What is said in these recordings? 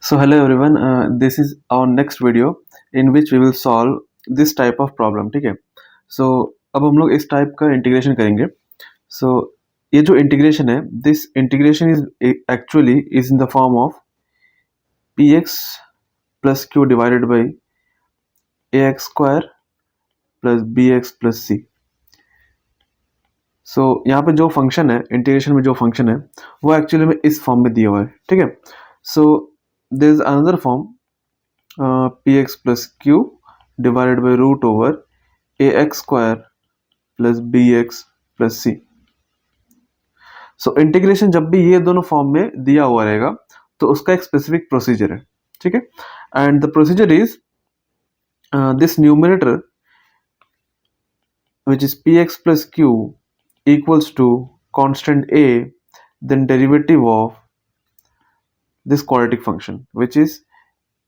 So hello everyone, this is our next video in which we will solve this type of problem. ठीक है. So अब हम लोग इस टाइप का इंटीग्रेशन करेंगे. So ये जो इंटीग्रेशन है, this integration is actually is in the form of px plus q divided by ax square plus bx plus c. So यहाँ पे जो फंक्शन है, इंटीग्रेशन में जो फंक्शन है वो एक्चुअली में इस फॉर्म में दिया हुआ है. ठीक है. So there is another form, px plus q divided by root over ax square plus bx plus c. So integration जब भी ये दोनों फॉर्म में दिया हुआ रहेगा तो उसका एक स्पेसिफिक प्रोसीजर है. ठीक है. And the procedure is this numerator which is px plus q equals to constant a, then derivative of this quadratic function which is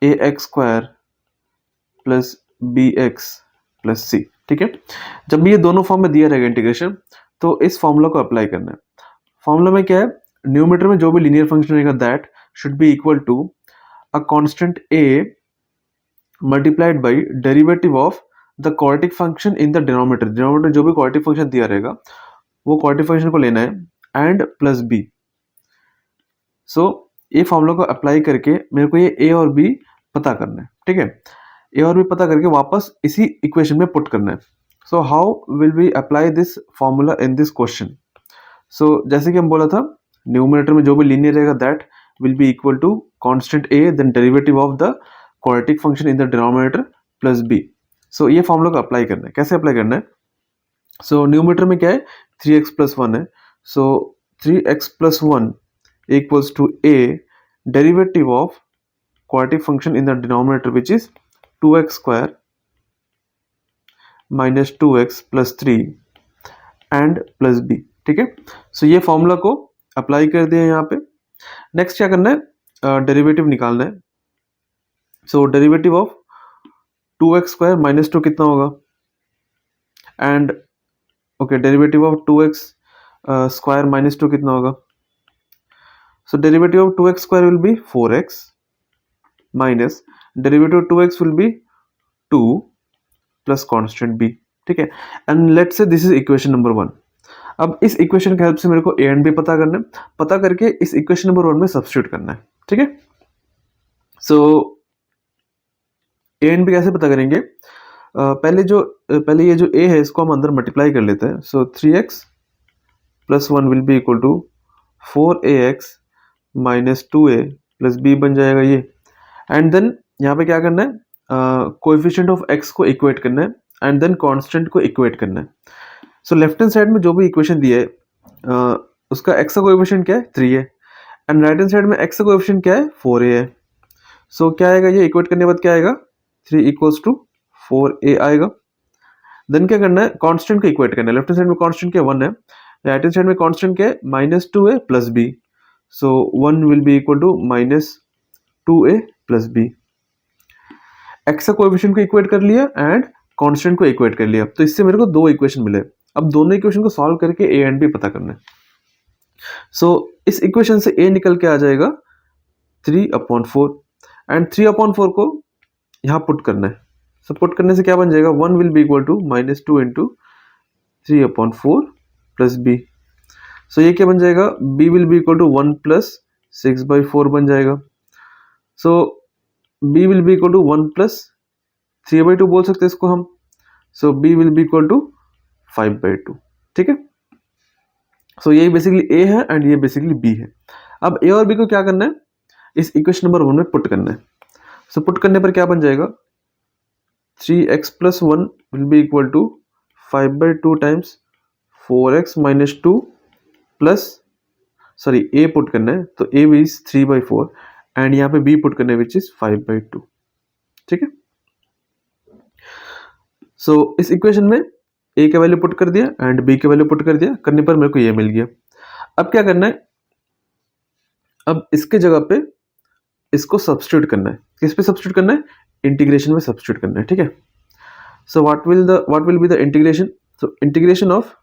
ax square plus bx plus c. ठीक है. जब ये दोनों form में दिया रहेगा इंटीग्रेशन तो इस फॉर्मूला को अप्लाई करना है. फॉर्मूला में क्या है, न्यूमरेटर में जो भी लीनियर फंक्शन रहेगा that should be equal to a constant a multiplied by derivative of the quadratic function in the denominator. Denominator जो भी क्वाड्रेटिक फंक्शन दिया रहेगा वो क्वाड्रेटिक फंक्शन को लेना है एंड प्लस b. सो ये फॉर्मूला को अप्लाई करके मेरे को ये a और b पता करना है. ठीक है. a और b पता करके वापस इसी इक्वेशन में पुट करना है. So how will we apply this formula in this question. So जैसे कि हम बोला था, न्यूमरेटर में जो भी लीनियर रहेगा that will be equal to constant a then derivative of the quadratic function in the denominator plus b. So ये फॉर्मूला को अप्लाई करना है. कैसे अप्लाई करना है? सो न्यूमरेटर में क्या है, 3x प्लस 1 है. सो 3x plus 1 equals to a derivative of quadratic function in the denominator which is 2x square minus 2x plus 3 and plus b. ठीक है. सो ये फॉर्मूला को अप्लाई कर दिया यहाँ पे. नेक्स्ट क्या करना है, डेरिवेटिव निकालना है. So derivative of 2x square minus 2 कितना होगा, and okay derivative of 2x square minus 2 कितना होगा. So derivative of 2x square will be 4x minus derivative of 2x will be 2 plus constant b. ठीक है. And let's say this is equation number 1. अब इस equation की help से मेरे को a and b पता करना है. पता करके इस इक्वेशन नंबर 1 में सब्स्टिट्यूट करना है. ठीक है. So a and b कैसे पता करेंगे, पहले ये जो a है इसको हम अंदर मल्टीप्लाई कर लेते हैं. So 3x plus 1 will be equal to 4ax minus 2a plus b बन जाएगा ये. एंड देन यहाँ पे क्या करना है, कोएफिशिएंट ऑफ x को इक्वेट करना है एंड देन कांस्टेंट को इक्वेट करना है. सो लेफ्ट हैंड साइड में जो भी इक्वेशन दिया है उसका x का कोएफिशिएंट क्या है, 3 है, एंड राइट हैंड साइड में x का कोएफिशिएंट क्या है, 4a है. सो क्या आएगा, ये इक्वेट करने के बाद क्या आएगा, 3 इक्वल्स टू 4a आएगा. देन क्या करना है, कांस्टेंट को इक्वेट करना है. लेफ्ट हैंड साइड में कांस्टेंट क्या 1 है, राइट हैंड साइड में कांस्टेंट क्या है, minus 2a plus b. So 1 will be equal to minus 2a plus b. x का कोएफिशिएंट को इक्वेट कर लिया एंड कांस्टेंट को इक्वेट कर लिया. तो इससे मेरे को दो इक्वेशन मिले. अब दोनों इक्वेशन को सॉल्व करके a एंड b पता करना है. सो इस इक्वेशन से a निकल के आ जाएगा 3/4 एंड 3/4 को यहाँ पुट करना है. सो पुट करने से क्या बन जाएगा, 1 will be equal to minus 2 into 3/4 plus b. So ये क्या बन जाएगा, b will be equal to 1 plus 6/4 बन जाएगा. So b will be equal to 1 plus 3/2 बोल सकते हैं इसको हम. So b will be equal to 5/2. ठीक है. सो ये बेसिकली a है एंड ये बेसिकली b है. अब a और b को क्या करना है, इस इक्वेशन नंबर 1 में पुट करना है. सो पुट करने पर क्या बन जाएगा, 3x plus 1 will be equal to 5/2 times 4x minus 2 plus sorry a put करना है तो a इज 3/4 एंड यहाँ पे b पुट करना है विच इज 5/2. ठीक है. सो इस इक्वेशन में a का वैल्यू पुट कर दिया एंड b का वैल्यू पुट कर दिया. करने पर मेरे को ये मिल गया. अब क्या करना है, अब इसके जगह पे इसको सब्स्टिट्यूट करना है. किस पे सब्स्टिट्यूट करना है, इंटीग्रेशन में सब्स्टिट्यूट करना है. ठीक है. So what will be the integration. So integration of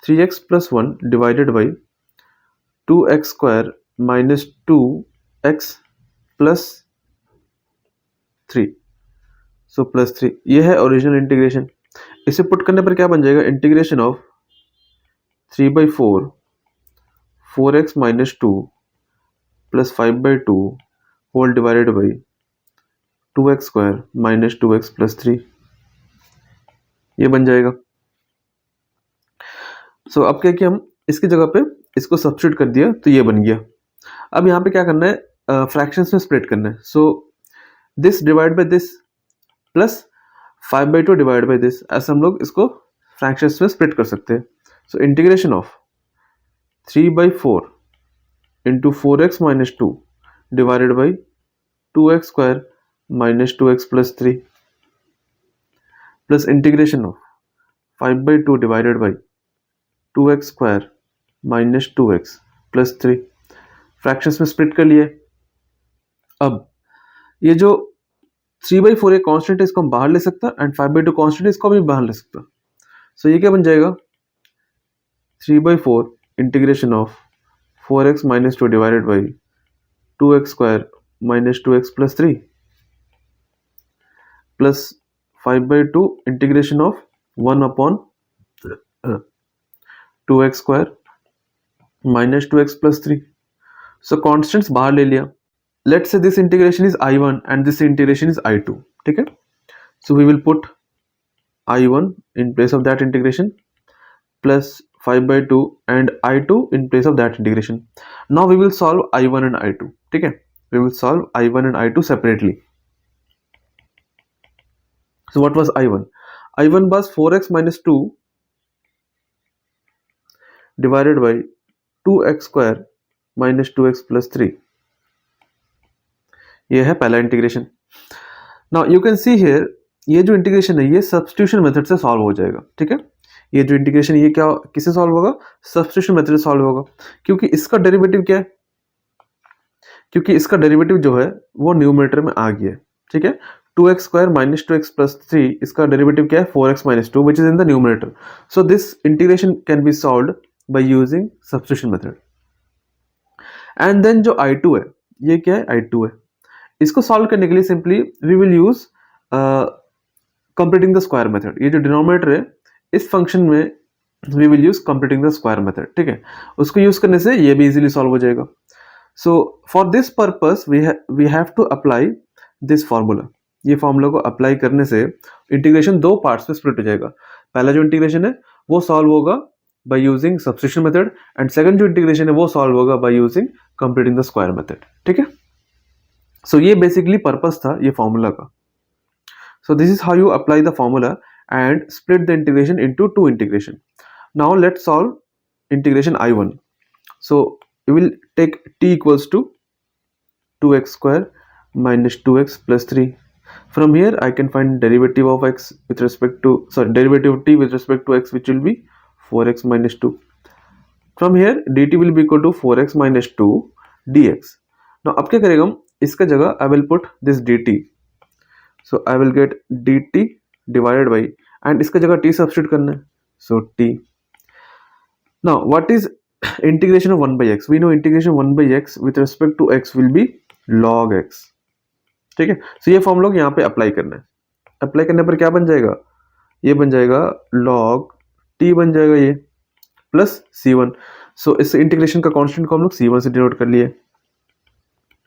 3x plus 1 divided by 2x square minus 2x plus 3, so plus 3 ये है ओरिजिनल इंटीग्रेशन। इसे पुट करने पर क्या बन जाएगा, integration of 3/4 4x minus 2 plus 5/2 whole divided by 2x square minus 2x plus 3, ये बन जाएगा। सो अब क्या किया, हम इसकी जगह पे इसको सब्स्टिट्यूट कर दिया तो ये बन गया। अब यहाँ पे क्या करना है, फ्रैक्शंस में स्प्लिट करना है। So this divide by this plus 5/2 divide by this, ऐसे हम लोग इसको फ्रैक्शंस में स्प्लिट कर सकते हैं। So integration of 3/4 into 4x minus 2 divided by 2x square minus 2x plus 3 plus integration of 5/2 divided by 2x square minus 2x plus 3, fractions में split कर लिए। अब ये जो 3/4 एक कांस्टेंट है, इसको हम बाहर ले सकता, एंड 5/2 कांस्टेंट है, इसको भी बाहर ले सकता। सो ये क्या बन जाएगा, 3/4 integration of 4x minus 2 divided by 2x square minus 2x plus 3 plus 5/2 integration of 1/2x square minus 2x plus 3। So constants बाहर ले लिया। Let's say this integration is I1 and this integration is I2, ठीक है। So we will put I1 in place of that integration plus 5/2 and I2 in place of that integration. Now we will solve I1 and I2, ठीक है। We will solve I1 and I2 separately. So what was I1? I1 was 4x minus 2 divided by 2x square minus 2x plus 3. ये है पहला integration. Now you can see here, ये जो integration है ये substitution method से solve हो जाएगा, ठीक है। ये जो इंटीग्रेशन ये क्या किससे सॉल्व होगा, सब्स्टिट्यूशन मेथड से सॉल्व होगा, क्योंकि इसका डेरिवेटिव क्या है, क्योंकि इसका डेरिवेटिव जो है वो न्यूमरेटर में आ गया है, ठीक है। 2x square minus 2x plus 3, इसका डेरिवेटिव क्या है 4x minus 2 which is in the numerator. So this integration can be solved by using substitution method. And then जो I2 है, ये क्या है, I2 है। इसको सॉल्व करने के लिए simply we will use completing the square method. ये जो डिनोमिनेटर है इस फंक्शन में we will use completing the square method, ठीक है। उसको यूज करने से ये भी इजीली सॉल्व हो जाएगा। So for this purpose we have to apply this formula. ये फॉर्मूला को अप्लाई करने से इंटीग्रेशन दो पार्ट्स में स्प्लिट हो जाएगा। पहला जो इंटीग्रेशन है वो सॉल्व होगा bye using substitution method, and second जो इंटीग्रेशन है वो सॉल्व होगा by using completing the square method, ठीक है। सो ये बेसिकली पर्पस था ये फॉर्मूला का। So this is how you apply the formula and split the integration into two integration. Now let's solve integration I1. So we will take t equals to 2x square minus 2x plus 3. From here I can find derivative of x with respect to, derivative of t with respect to x, which will be 4x minus 2. From here dt will be equal to 4x minus 2 dx. Now अब क्या करेगा हम, इसका जगह I will put this dt. So I will get dt divided by, and इसका जगह t substitute करना है, so t. Now what is integration of 1 by x? We know integration 1 by x with respect to x will be log x, ठीक है। So ये form लोग यहाँ पे अप्लाई करना है। अप्लाई करने पर क्या बन जाएगा, ये बन जाएगा log t बन जाएगा ये प्लस c1। सो इस इंटीग्रेशन का कांस्टेंट को हम लोग c1 से डिनोट कर लिए।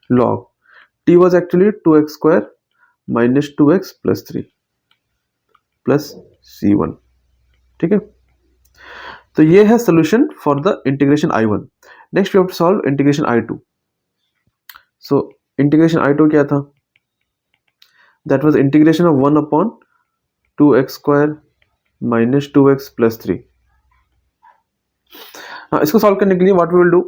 log t was actually 2x square minus 2x plus 3 plus c1, ठीक है। तो ये है solution for the integration I1। Next we have to solve integration I2। So integration I2 क्या था, that was integration of 1/2x square minus 2x plus 3। इसको solve करने के लिए what we will do,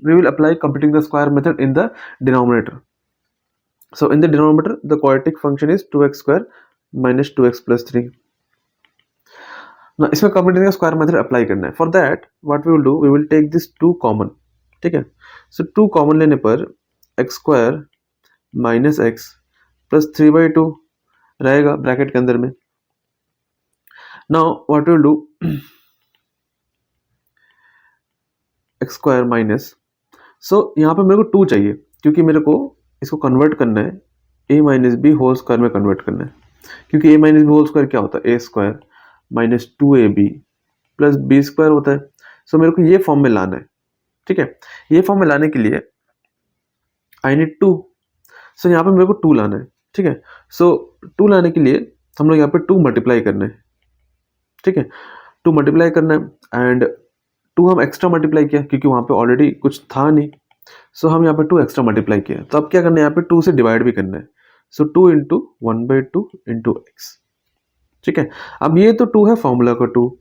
we will apply completing the square method in the denominator. So in the denominator the quadratic function is 2x square minus 2x plus 3। ना इसमें completing square method apply करना है। For that what we will do, we will take this 2 common, ठीक है। So 2 common लेने पर x square minus x plus 3/2 रहेगा bracket के अंदर में। Now what we will do, x square minus, so यहाँ पे मेरे को 2 चाहिए क्योंकि मेरे को इसको कन्वर्ट करना है a minus b whole square में कन्वर्ट करना है, क्योंकि a minus b whole square क्या होता है, a square minus 2ab plus b square होता है। सो मेरे को ये फॉर्म में लाना है, ठीक है। ये फॉर्म में लाने के लिए आई नीड 2, सो यहाँ पे मेरे को 2 लाना है, ठीक है। सो 2 लाने के लिए हम लोग यहाँ पे 2 मल्टीप्लाई करना है, ठीक है। 2 मल्टीप्लाई करना है एंड 2 हम एक्स्ट्रा मल्टीप्लाई किया क्योंकि वहाँ पे ऑलरेडी कुछ था नहीं, सो हम यहाँ पे 2 एक्स्ट्रा मल्टीप्लाई किया। तो अब क्या करना है, यहाँ पे 2 से डिवाइड भी करना है। सो 2 इंटू 1/2 इंटू एक्स, ठीक है। अब ये तो 2 है फॉर्मूला का 2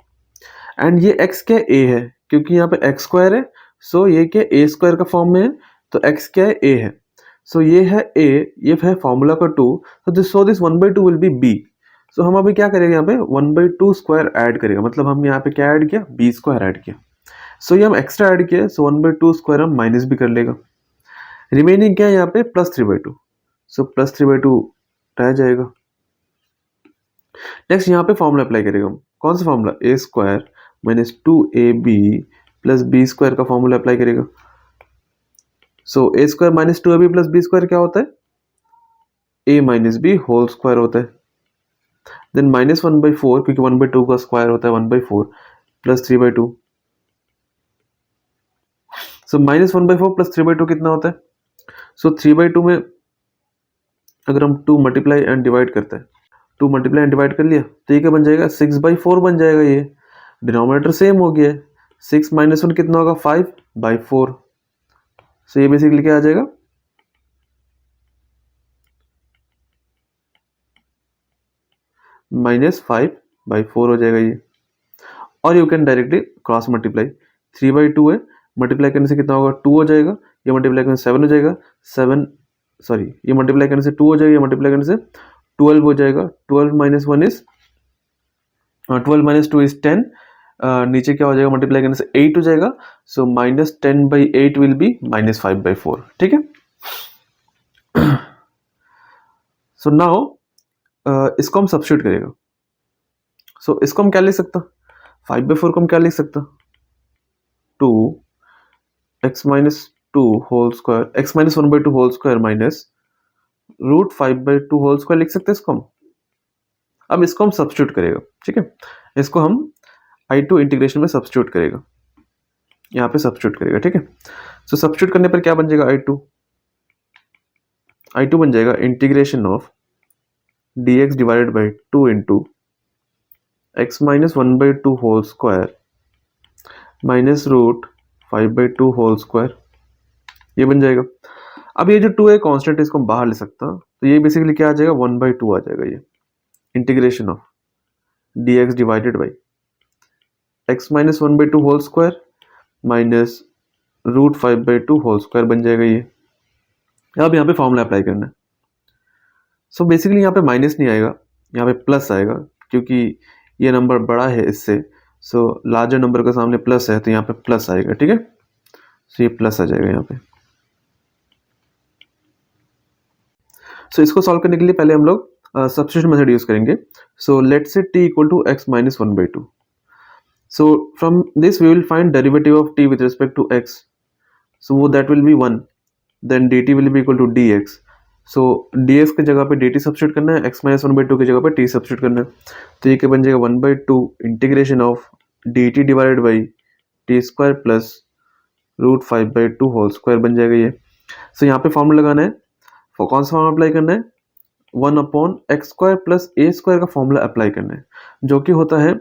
एंड ये x क्या है, a है, क्योंकि यहाँ पे एक्स स्क्वायर है। सो ये क्या a स्क्वायर का फॉर्म में है, तो x क्या है, a है। सो ये है a, ये है फॉर्मूला का 2, so this 1/2 will be b। सो हम अभी क्या करेंगे, यहाँ पे 1/2 स्क्वायर ऐड करेगा, मतलब हम यहाँ पे क्या ऐड किया, b स्क्वायर ऐड किया। सो ये हम एक्स्ट्रा ऐड किया, सो 1/2 स्क्वायर हम माइनस भी कर लेगा। रिमेनिंग क्या है यहाँ पे, +3/2, सो +3/2 रह जाएगा। नेक्स्ट यहाँ पे फॉर्मूला अप्लाई करेगा हम, कौन सा formula, a square minus 2ab plus b square का फॉर्मूला अप्लाई करेगा। So a square minus 2ab plus b square क्या होता है, a minus b whole square होता है। देन -1/4, क्योंकि 1/2 का स्क्वायर होता है 1/4 प्लस 3/2। सो -1/4 प्लस 3/2 कितना होता है, सो 3/2 में अगर हम 2 मल्टीप्लाई एंड डिवाइड करते हैं, 2 मल्टीप्लाई एंड डिवाइड कर लिया तो ये क्या बन जाएगा, 6/4 बन जाएगा। ये डिनोमिनेटर सेम हो गया है, 6 - 1 कितना होगा, 5/4। सो ये बेसिकली क्या आ जाएगा, -5/4 हो जाएगा ये। और you can directly cross multiply, 3/2 है, मल्टीप्लाई करने से कितना होगा, 2 हो जाएगा, ये मल्टीप्लाई करने से 7 हो जाएगा, 7 सॉरी ये मल्टीप्लाई करने से 2 हो जाएगा, ये मल्टीप्लाई करने से 12 हो जाएगा। 12 - 1 इज 12 - 2 इज 10। नीचे क्या हो जाएगा, मल्टीप्लाई करने से 8 हो जाएगा। सो -10/8 विल बी -5/4, ठीक है। सो नाउ इसको हम सब्स्टिट्यूट करेगा। सो इसको हम क्या लिख सकता, 5/4 को हम क्या लिख सकता, 2x-2 whole square, x-1/2 whole square minus √5/2 whole square लिख सकते हैं इसको हम। अब इसको हम सब्स्टिट्यूट करेगा, ठीक है। इसको हम I2 इंटीग्रेशन में सब्स्टिट्यूट करेगा, यहाँ पे सब्स्टिट्यूट करेगा, ठीक है। सो सब्स्टिट्यूट करने पर क्या बन जाएगा, I2 बन जाएगा integration of dx divided by 2 into x-1/2 whole square minus √5/2 whole square, ये बन जाएगा। अब ये जो 2 है कांस्टेंट, इसको हम बाहर ले सकता, तो ये बेसिकली क्या आ जाएगा, 1/2 आ जाएगा। ये integration of dx divided by x-1/2 whole square minus √5/2 whole square बन जाएगा ये। अब यहाँ पे फॉर्मूला अप्लाई करना है। सो बेसिकली यहाँ पे माइनस नहीं आएगा, यहाँ पे प्लस आएगा, क्योंकि ये नंबर बड़ा है इससे। सो लार्जर नंबर के सामने प्लस है तो यहाँ पे प्लस आएगा, ठीक है। सो ये प्लस आ जाएगा यहाँ पे। सो इसको सॉल्व करने के लिए पहले हम लोग सब्स्टिट्यूशन मेथड यूज करेंगे। So let's say t equal to x minus 1/2। So from this we will find derivative of t with respect to x। So that will be 1, then dt will be equal to dx। So dx की जगह पे dt substitute करना है, x minus 1/2 की जगह पे t substitute करना है। तो ये क्या बन जाएगा, 1/2 integration of dt divided by t square plus √5/2 whole square बन जाएगा ये। सो यहाँ पे फॉर्मूला लगाना है, कौन सा फॉर्मूला अप्लाई करना है, 1/x² प्लस a स्क्वायर का फॉर्मूला अप्लाई करना है, जो कि होता है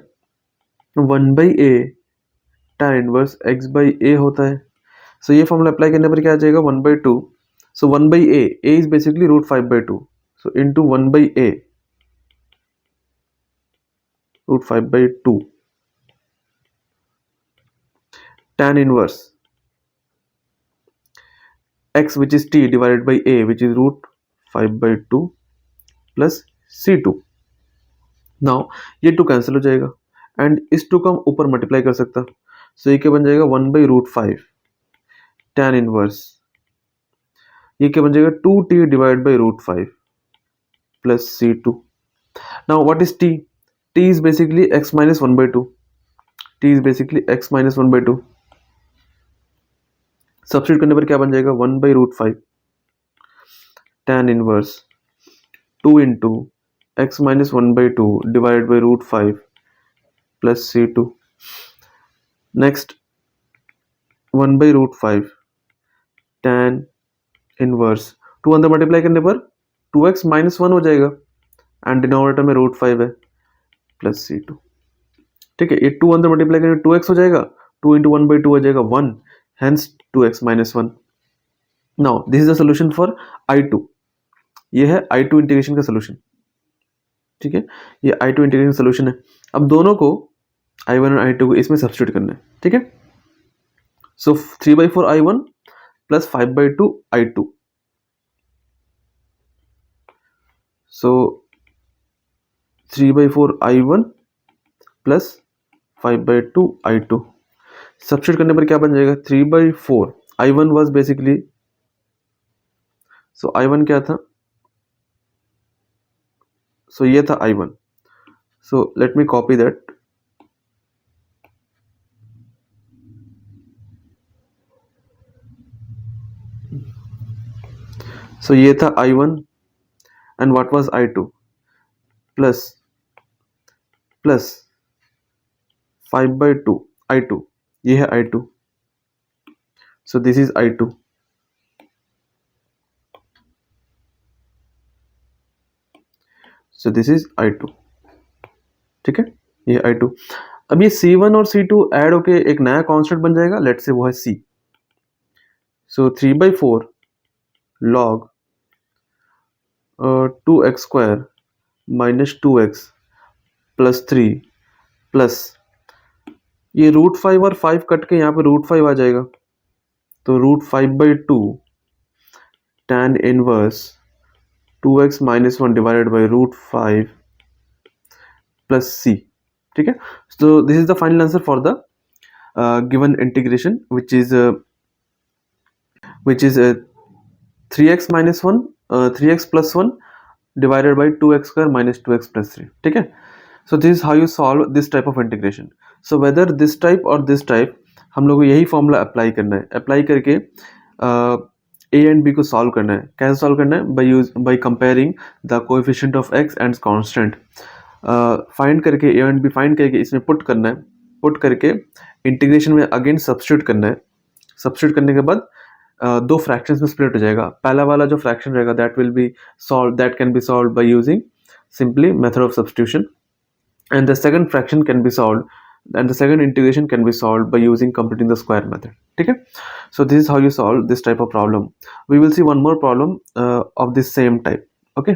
1/a tan इनवर्स x/a होता है। सो ये फॉर्मूला अप्लाई करने पर क्या आ जाएगा, 1/2। सो 1/a, a is basically √5/2, so into 1/a √5/2 tan inverse x which is t divided by a which is √5/2 plus c2। Now ये 2 कैंसिल हो जाएगा एंड इस 2 को हम ऊपर मल्टीप्लाई कर सकता। सो ये क्या बन जाएगा, 1/√5 tan इनवर्स, ये क्या बन जाएगा, 2t divide by √5 plus c2। Now what is t, t is basically x minus 1/2, t is basically x minus 1/2। Substitute करने पर क्या बन जाएगा, 1/√5 tan inverse 2 into x minus 1 by 2 divided by root 5 plus c2. Next 1 by root 5 tan inverse 2 अंदर multiply करने पर 2x minus 1 हो जाएगा एंड डिनोमिनेटर में रूट 5 है प्लस c2. ठीक है, ये 2 अंदर मल्टीप्लाई करेंगे 2x हो जाएगा, 2 इंटू 1 बाई 2 हो जाएगा 1, hence 2x minus 1. Now this is the solution for I2. ये है I2 इंटीग्रेशन का सोल्यूशन. ठीक है, ये I2 इंटीग्रेशन सोल्यूशन है. अब दोनों को I1 और I2 को इसमें सब्स्टिट्यूट करना है. ठीक है, सो 3/4 I1 प्लस 5/2 I2. सो 3/4 I1 प्लस 5/2 I2. सब्स्टिट्यूट करने पर क्या बन जाएगा? 3/4 I1 was basically, so I1 क्या था? सो ये था I1. So let me copy that. So ये था I1 and what was I2 plus 5/2 I2. ये है I2. So this is I2. So this is I2. ठीक है, ये I2. अब ये C1 और C2 ऐड होके एक नया कांस्टेंट बन जाएगा. लेट्स से वो है C. सो 3/4 log 2x square minus 2x plus 3 plus ये रूट 5 और 5 कट के यहाँ पे रूट 5 आ जाएगा, तो root 5/2 tan inverse 2x minus 1 divided by root 5 plus c. ठीक है, so this is the final answer for the given integration, which is 3x minus 1 3x plus 1 divided by 2x square minus 2x plus 3. ठीक है, so this is how you solve this type of integration. So whether this type or this type, हम लोग को यही formula apply करना है. Apply करके a and b को सॉल्व करना है. कैसे सॉल्व करना है? By comparing the coefficient of x and constant. Find करके a and b फाइंड करके इसमें पुट करना है. पुट करके इंटीग्रेशन में अगेन सब्स्टिट्यूट करना है. सब्स्टिट्यूट करने के बाद दो फ्रैक्शंस में स्प्लिट हो जाएगा. पहला वाला जो फ्रैक्शन रहेगा that can be solve by using simply method of substitution, and the second fraction can be solved and the second integration can be solved by using completing the square method. Okay, so this is how you solve this type of problem. We will see one more problem of this same type. Okay.